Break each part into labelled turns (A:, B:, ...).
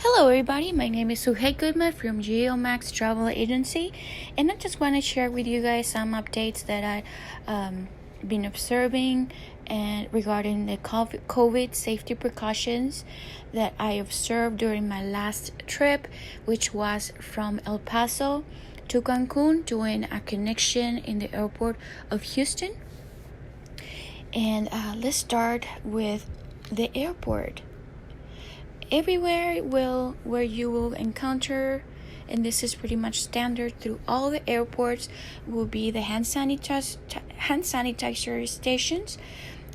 A: Hello, everybody. My name is Suhey Goodman from GeoMax Travel Agency, and I just want to share with you guys some updates that I've been observing and regarding the COVID safety precautions that I observed during my last trip, which was from El Paso to Cancun, doing a connection in the airport of Houston. And let's start with the airport. Everywhere where you will encounter, and this is pretty much standard through all the airports, will be the hand sanitizer stations,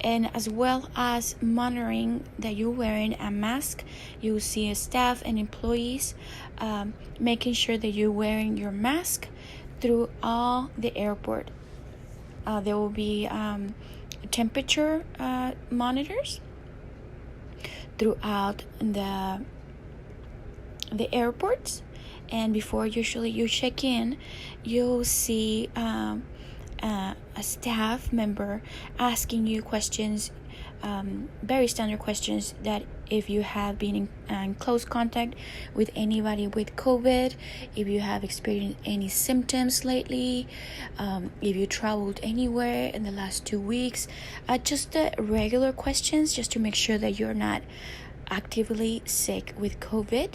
A: and as well as monitoring that you're wearing a mask. You see staff and employees making sure that you're wearing your mask through all the airport. There will be temperature monitors throughout the airports, and before usually you check in, you'll see a staff member asking you questions, very standard questions, that if you have been in close contact with anybody with COVID, if you have experienced any symptoms lately, if you traveled anywhere in the last 2 weeks, just the regular questions, just to make sure that you're not actively sick with COVID.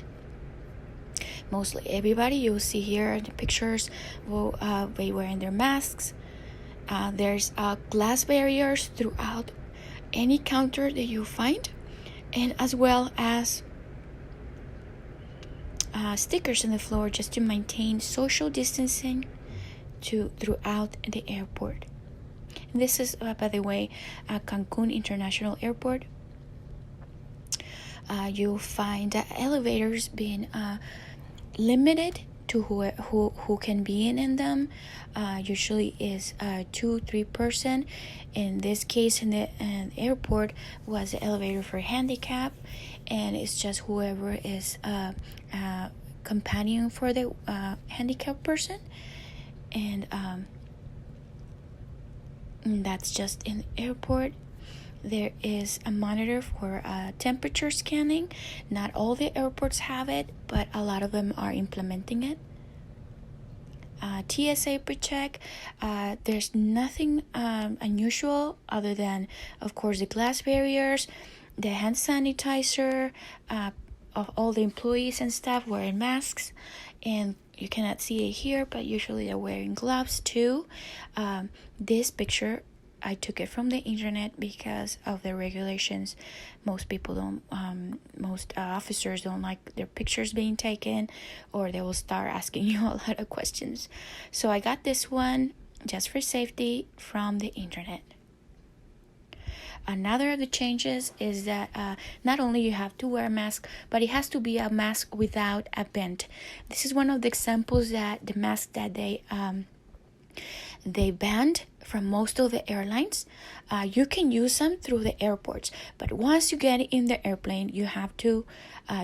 A: Mostly everybody you'll see here in the pictures will be wearing their masks. There's glass barriers throughout any counter that you find, and as well as stickers on the floor just to maintain social distancing throughout the airport. And this is, by the way, Cancun International Airport. You'll find elevators being limited to who can be in them. Usually is 2-3 person. In this case, in the airport, was the elevator for handicap, and it's just whoever is companion for the handicapped person, and that's just in the airport. There is a monitor for temperature scanning. Not all the airports have it, but a lot of them are implementing it. TSA pre-check. There's nothing unusual other than, of course, the glass barriers, the hand sanitizer, of all the employees and staff wearing masks, and you cannot see it here, but usually they're wearing gloves too. This picture, I took it from the internet because of the regulations. Most people don't, most officers don't like their pictures being taken, or they will start asking you a lot of questions. So I got this one just for safety from the internet. Another of the changes is that not only you have to wear a mask, but it has to be a mask without a bend. This is one of the examples that the mask that they banned from most of the airlines. You can use them through the airports, but once you get in the airplane, you have to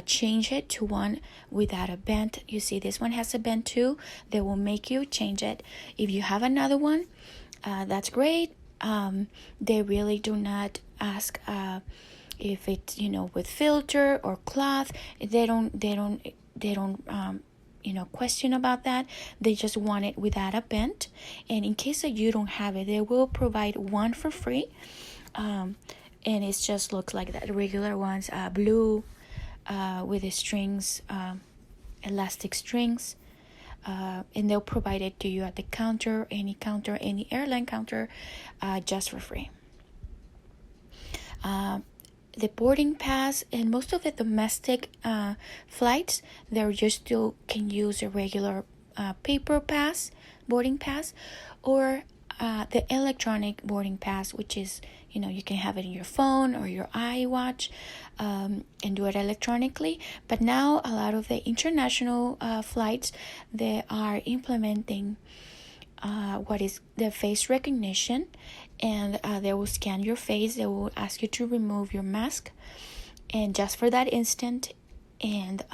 A: change it to one without a bend. You see, this one has a bend too. They will make you change it. If you have another one, that's great. They really do not ask if it's with filter or cloth. They don't question about that. They just want it without a bend, and in case that you don't have it, they will provide one for free, and it just looks like that. Regular ones, blue, with the strings, elastic strings, and they'll provide it to you at the counter, any airline counter, just for free. The boarding pass, and most of the domestic flights, they just still can use a regular paper pass, boarding pass, or the electronic boarding pass, which is, you can have it in your phone or your iWatch, and do it electronically. But now a lot of the international flights, they are implementing what is the face recognition, and they will scan your face. They will ask you to remove your mask, and just for that instant, and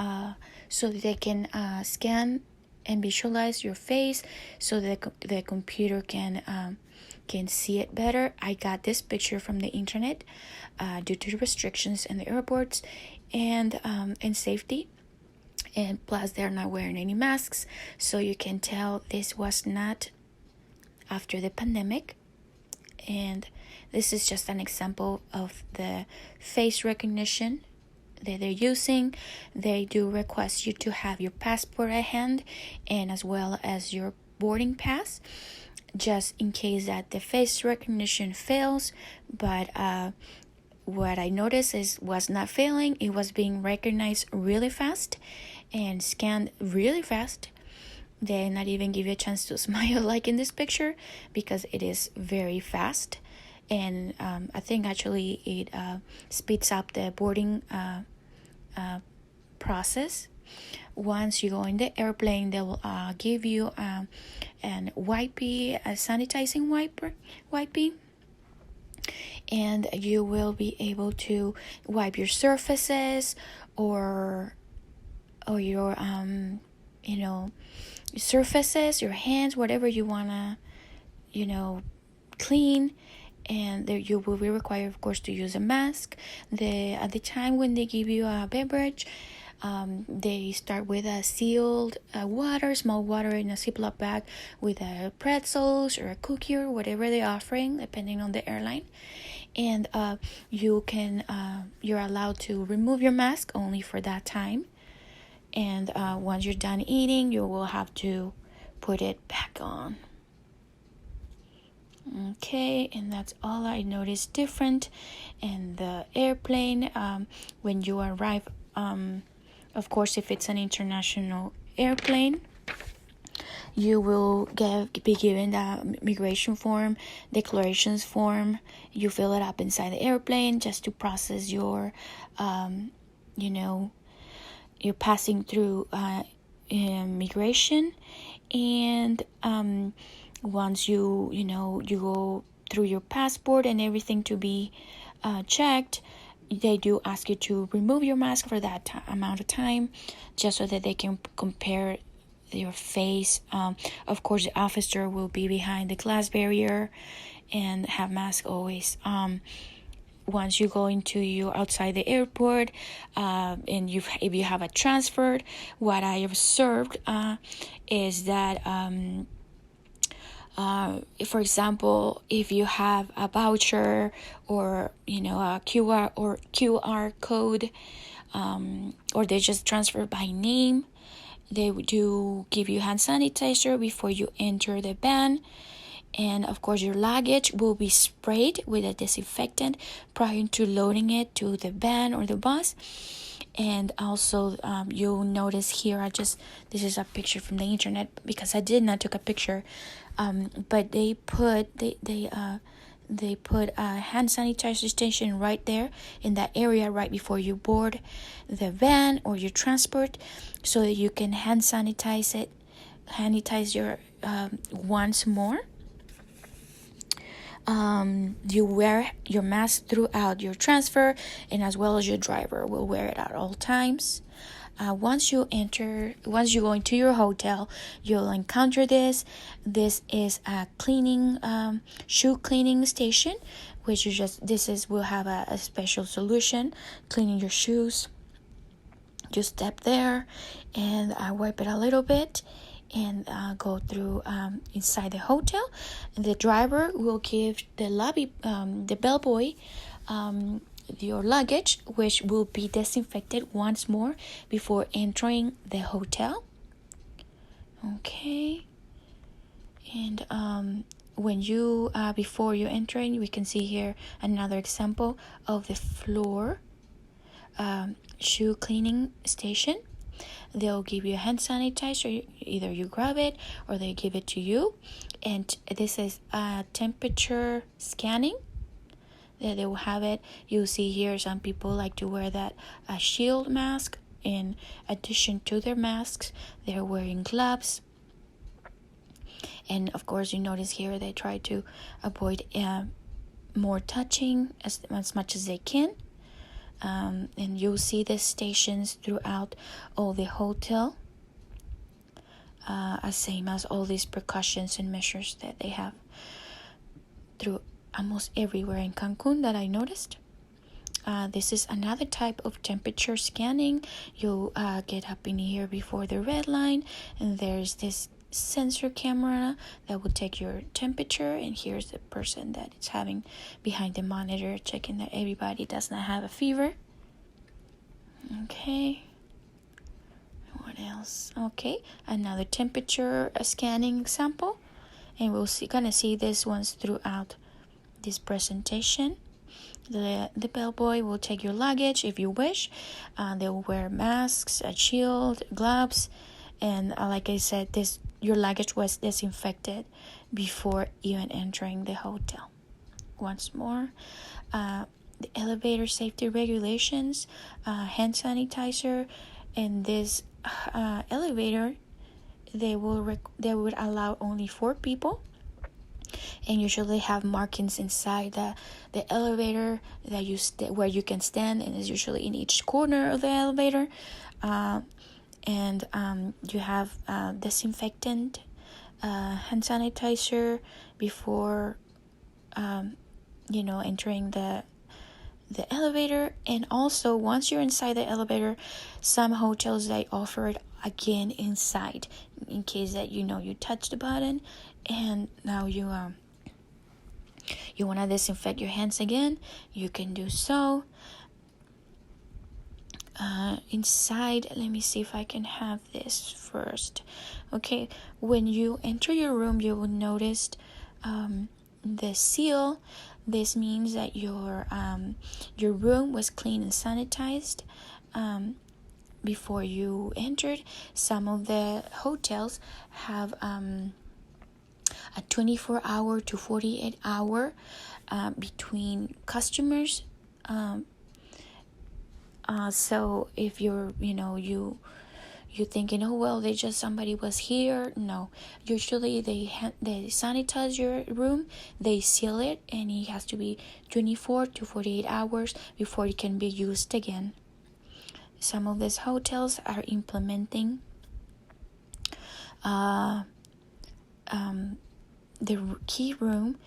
A: so that they can scan and visualize your face, so that the computer can see it better. I got this picture from the internet due to restrictions in the airports and safety. and plus they're not wearing any masks, so you can tell this was not after the pandemic. And this is just an example of the face recognition that they're using. They do request you to have your passport at hand, and as well as your boarding pass, just in case that the face recognition fails. But what I noticed is was not failing. It was being recognized really fast and scanned really fast. They not even give you a chance to smile like in this picture, because it is very fast. And I think actually it speeds up the boarding process. Once you go in the airplane, they will give you an wipey, a sanitizing wipey, and you will be able to wipe your surfaces or your surfaces, your hands, whatever you wanna clean. And there you will be required, of course, to use a mask. At the time when they give you a beverage, they start with a sealed small water in a Ziploc bag with pretzels or a cookie or whatever they're offering, depending on the airline. And you're allowed to remove your mask only for that time. And once you're done eating, you will have to put it back on. Okay, and that's all I noticed different in the airplane. When you arrive, of course, if it's an international airplane, you will be given the migration form, declarations form. You fill it up inside the airplane just to process your, you're passing through immigration. And once you go through your passport and everything to be checked, they do ask you to remove your mask for that amount of time, just so that they can compare your face. Of course, the officer will be behind the glass barrier and have mask always. Once you go outside the airport, and if you have a transfer, what I observed is that for example, if you have a voucher or a QR code, or they just transfer by name, they do give you hand sanitizer before you enter the van. And of course, your luggage will be sprayed with a disinfectant prior to loading it to the van or the bus. And also, you'll notice here, this is a picture from the internet because I did not took a picture, but they put a hand sanitizer station right there in that area right before you board the van or your transport, so that you can hand sanitize your once more. You wear your mask throughout your transfer, and as well as your driver will wear it at all times. Once you go into your hotel, you'll encounter this. This is a shoe cleaning station, which will have a special solution cleaning your shoes. You step there and wipe it a little bit, and go through inside the hotel. The driver will give the bellboy your luggage, which will be disinfected once more before entering the hotel. Okay. And when you before you entering, we can see here another example of the floor shoe cleaning station. They'll give you a hand sanitizer. Either you grab it or they give it to you. And this is temperature scanning. They will have it. You'll see here some people like to wear that shield mask. In addition to their masks, they're wearing gloves. And of course, you notice here they try to avoid more touching as much as they can. And you'll see the stations throughout all the hotel, same as all these precautions and measures that they have through almost everywhere in Cancun that I noticed. This is another type of temperature scanning. You get up in here before the red line, and there's this sensor camera that will take your temperature, and here's the person that is having behind the monitor checking that everybody does not have a fever. Okay, what else? Okay, another temperature scanning example, and we'll gonna see this ones throughout this presentation. The bellboy will take your luggage if you wish. They will wear masks, a shield, gloves, and like I said, your luggage was disinfected before even entering the hotel. Once more, the elevator safety regulations, hand sanitizer, and this elevator, they would allow only 4 people, and usually have markings inside the elevator that where you can stand, and it's usually in each corner of the elevator. And you have disinfectant, hand sanitizer before entering the elevator. And also, once you're inside the elevator, some hotels, they offer it again inside, in case that you touch the button and now you want to disinfect your hands again, you can do so. Inside, let me see if I can have this first. Okay, when you enter your room, you will notice the seal. This means that your room was clean and sanitized before you entered. Some of the hotels have a 24-hour to 48-hour between customers. So if you're thinking, oh well, somebody was here, no, usually they sanitize your room, they seal it, and it has to be 24 to 48 hours before it can be used again. Some of these hotels are implementing the key room.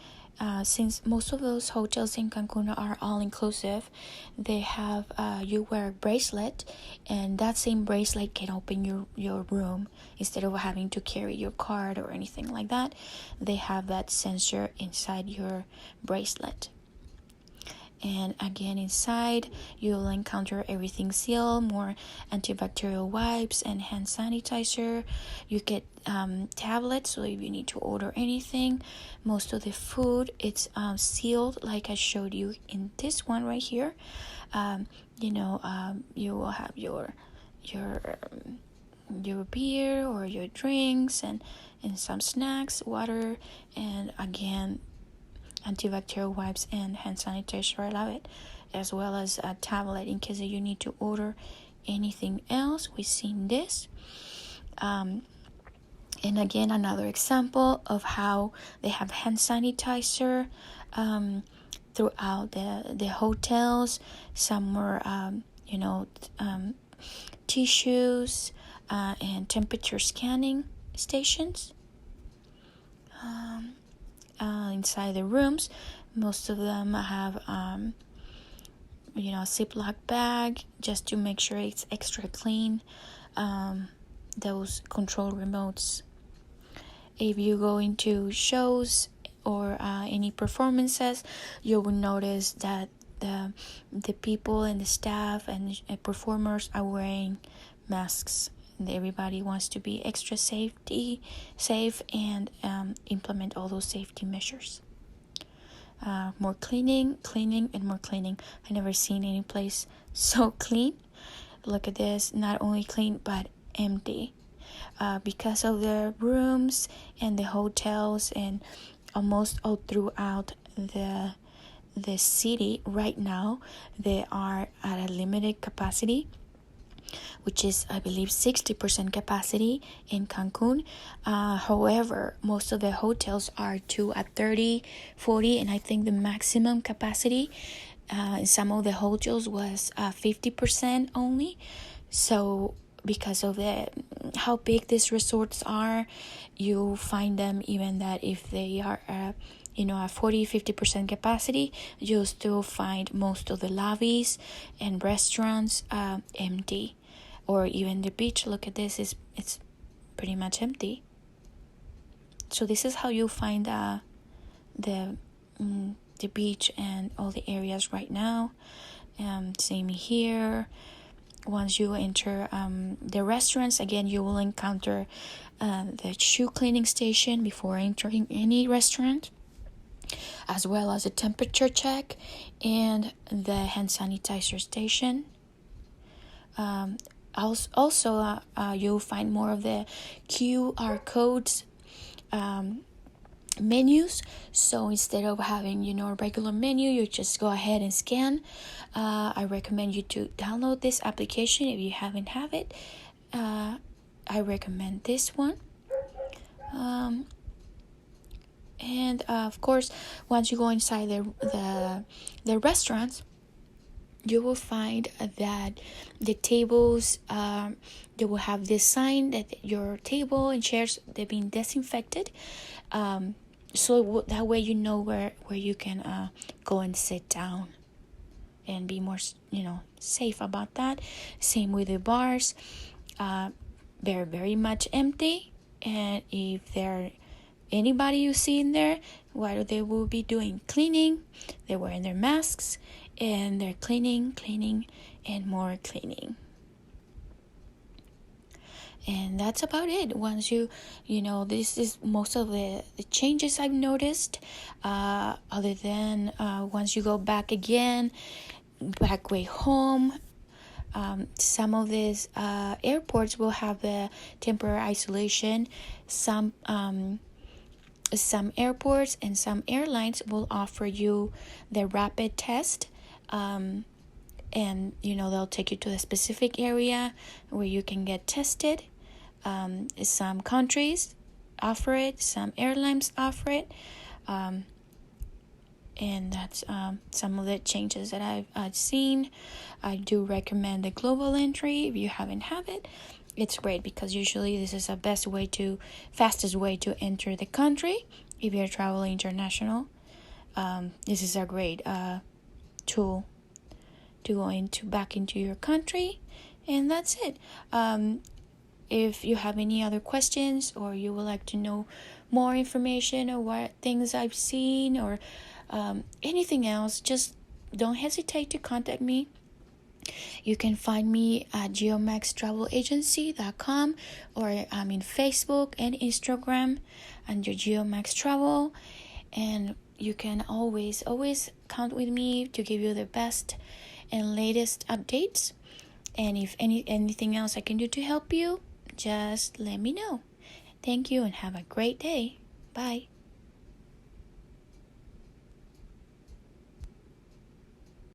A: Since most of those hotels in Cancun are all-inclusive, they have you wear a bracelet, and that same bracelet can open your room instead of having to carry your card or anything like that. They have that sensor inside your bracelet. And again, inside you'll encounter everything sealed, more antibacterial wipes and hand sanitizer. You get tablets, so if you need to order anything. Most of the food, it's sealed, like I showed you in this one right here. You will have your beer or your drinks and some snacks, water, and again, antibacterial wipes and hand sanitizer. I love it, as well as a tablet in case you need to order anything else. We've seen this, and again, another example of how they have hand sanitizer throughout the hotels. Some were tissues and temperature scanning stations. Inside the rooms, most of them have a Ziploc bag just to make sure it's extra clean. Those control remotes. If you go into shows or any performances, you will notice that the people and the staff and performers are wearing masks. Everybody wants to be extra safe and implement all those safety measures. More cleaning and more cleaning. I never seen any place so clean. Look at this, not only clean but empty. Because of the rooms and the hotels and almost all throughout the city right now, they are at a limited capacity, which is, I believe, 60% capacity in Cancun. However, most of the hotels are at 30, 40, and I think the maximum capacity in some of the hotels was 50% only. So because of how big these resorts are, you find them even that if they are at 40-50% capacity, you'll still find most of the lobbies and restaurants empty, or even the beach. Look at this, it's pretty much empty. So this is how you find the beach and all the areas right now. Same here. Once you enter the restaurants, again, you will encounter the shoe cleaning station before entering any restaurant, as well as a temperature check and the hand sanitizer station. Also, you'll find more of the QR codes menus. So instead of having a regular menu, you just go ahead and scan. I recommend you to download this application if you haven't have it. I recommend this one. And of course, once you go inside the restaurants, you will find that the tables, they will have this sign that your table and chairs, they've been disinfected. So that way you know where you can go and sit down and be more safe about that. Same with the bars. They're very much empty, and if there anybody you see in there, what they will be doing, cleaning. They're wearing their masks and they're cleaning and more cleaning. And that's about it. Once this is most of the changes I've noticed, other than once you go back way home. Some of these airports will have the temporary isolation. Some airports and some airlines will offer you the rapid test, and they'll take you to a specific area where you can get tested. Some countries offer it, some airlines offer it, and that's some of the changes that I've seen. I do recommend the global entry if you haven't have it. It's great because usually this is the fastest way to enter the country if you're traveling international. This is a great tool to go back into your country, and that's it. If you have any other questions, or you would like to know more information or what things I've seen, or anything else, just don't hesitate to contact me. You can find me at geomaxtravelagency.com, or I'm in Facebook and Instagram under Geomax Travel. And you can always count with me to give you the best and latest updates. And if anything else I can do to help you, just let me know. Thank you and have a great day. Bye.